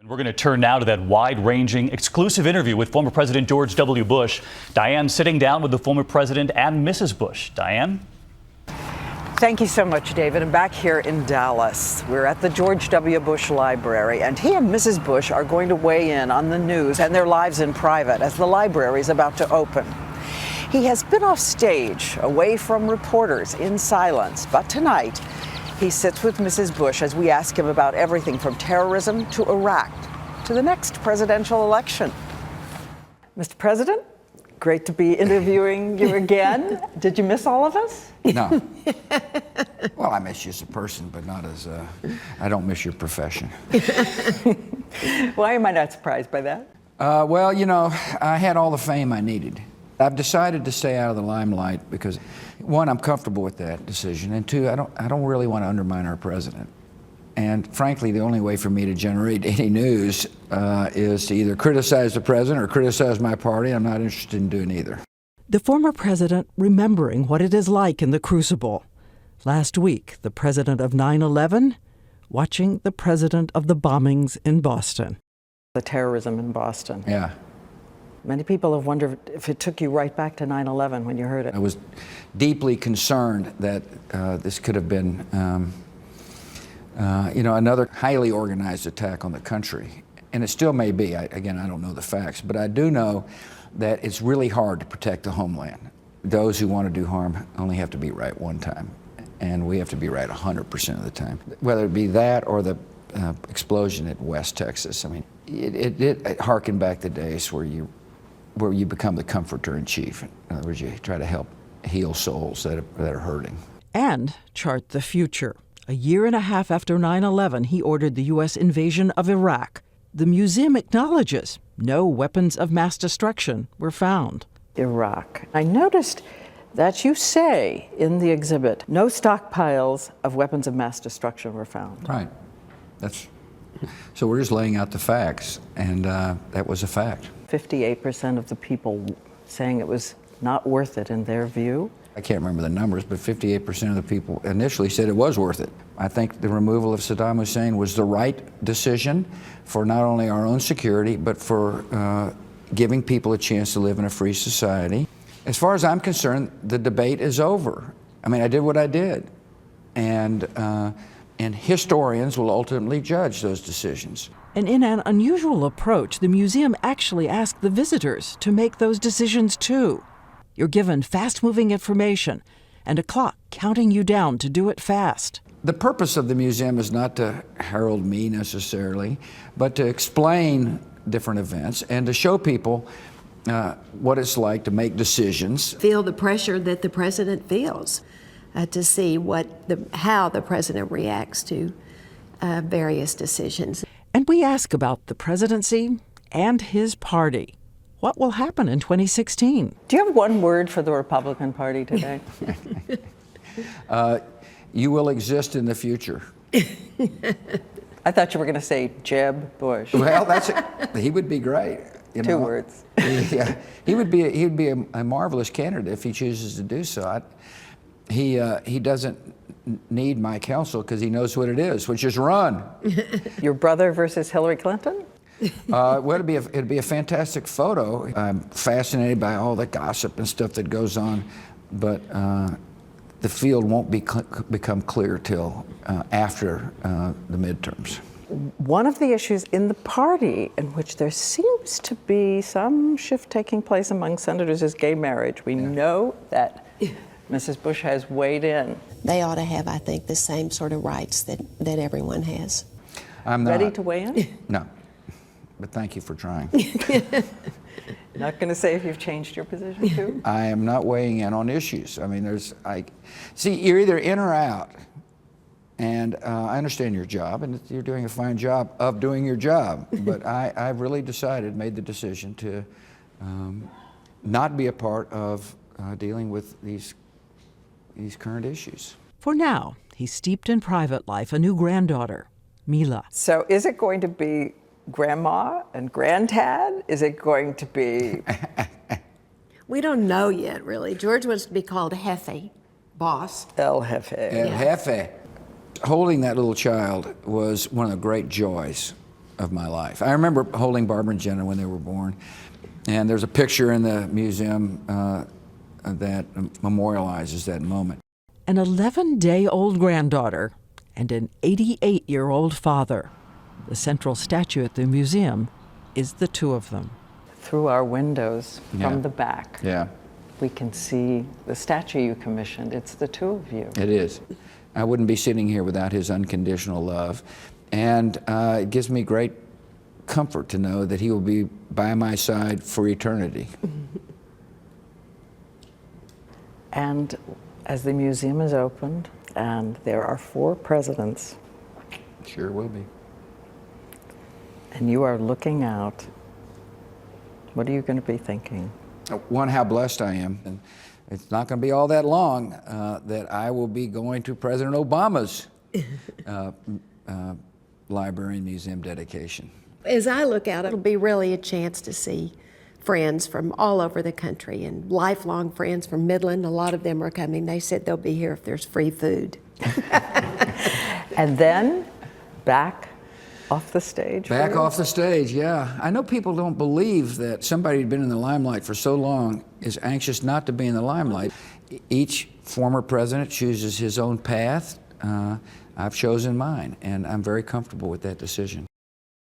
We're going to turn now to that wide-ranging, exclusive interview with former President George W. Bush. Diane sitting down with the former president and Mrs. Bush. Diane? Thank you so much, David. I'm back here in Dallas. We're at the George W. Bush Library, and he and Mrs. Bush are going to weigh in on the news and their lives in private as the library is about to open. He has been off stage, away from reporters, in silence, but tonight he sits with Mrs. Bush as we ask him about everything from terrorism to Iraq to the next presidential election. Mr. President, great to be interviewing you again. Did you miss all of us? No. Well, I miss you as a person, but not as I don't miss your profession. Why am I not surprised by that? Well, you know, I had all the fame I needed. I've decided to stay out of the limelight because, one, I'm comfortable with that decision, and two, I don't really want to undermine our president. And frankly, the only way for me to generate any news is to either criticize the president or criticize my party. I'm not interested in doing either. The former president remembering what it is like in the crucible. Last week, the president of 9/11 watching the president of the bombings in Boston. The terrorism in Boston. Yeah. Many people have wondered if it took you right back to 9/11 when you heard it. I was deeply concerned that this could have been, another highly organized attack on the country. And it still may be. Again, I don't know the facts, but I do know that it's really hard to protect the homeland. Those who want to do harm only have to be right one time, and we have to be right 100% of the time. Whether it be that or the explosion at West Texas, I mean, it harkened back the days where you become the comforter in chief. In other words, you try to help heal souls that are hurting. And chart the future. A year and a half after 9/11, he ordered the U.S. invasion of Iraq. The museum acknowledges no weapons of mass destruction were found. Iraq. I noticed that you say in the exhibit, no stockpiles of weapons of mass destruction were found. Right. So we're just laying out the facts, and that was a fact. 58% of the people saying it was not worth it in their view. I can't remember the numbers, but 58% of the people initially said it was worth it. I think the removal of Saddam Hussein was the right decision for not only our own security, but for giving people a chance to live in a free society. As far as I'm concerned, the debate is over. I mean, I did what I did. And historians will ultimately judge those decisions. And in an unusual approach, the museum actually asked the visitors to make those decisions too. You're given fast-moving information and a clock counting you down to do it fast. The purpose of the museum is not to herald me necessarily, but to explain different events and to show people what it's like to make decisions. Feel the pressure that the president feels to see how the president reacts to various decisions. And we ask about the presidency and his party. What will happen in 2016? Do you have one word for the Republican Party today? You will exist in the future. I thought you were going to say Jeb Bush. Well, he would be great. Two words. He would be a marvelous candidate if he chooses to do so. He doesn't need my counsel because he knows what it is, which is run. Your brother versus Hillary Clinton? Well, it'd be a fantastic photo. I'm fascinated by all the gossip and stuff that goes on, but the field won't become clear till after the midterms. One of the issues in the party in which there seems to be some shift taking place among senators is gay marriage. We know that Mrs. Bush has weighed in. They ought to have, I think, the same sort of rights that everyone has. I'm not ready to weigh in? No, but thank you for trying. Not going to say if you've changed your position too? I am not weighing in on issues. I mean, see, you're either in or out. And I understand your job, and you're doing a fine job of doing your job. But I've really made the decision to not be a part of dealing with these current issues. For now, he's steeped in private life, a new granddaughter, Mila. So is it going to be grandma and granddad? Is it going to be... We don't know yet, really. George wants to be called Jefe, boss. El Jefe. El Jefe. Holding that little child was one of the great joys of my life. I remember holding Barbara and Jenna when they were born, and there's a picture in the museum that memorializes that moment. An 11-day-old granddaughter and an 88-year-old father. The central statue at the museum is the two of them. Through our windows Yeah. from the back, Yeah, we can see the statue you commissioned. It's the two of you. it is. I wouldn't be sitting here without his unconditional love, and it gives me great comfort to know that he will be by my side for eternity. And as the museum is opened, and there are 4 presidents, Sure will be. and you are looking out, what are you going to be thinking? One, how blessed I am. And it's not going to be all that long that I will be going to President Obama's library and museum dedication. As I look out, it'll be really a chance to see friends from all over the country and lifelong friends from Midland. A lot of them are coming. They said they'll be here if there's free food. And then back off the stage. Back for you? off the stage, yeah. I know people don't believe that somebody who'd been in the limelight for so long is anxious not to be in the limelight. Each former president chooses his own path. I've chosen mine, and I'm very comfortable with that decision.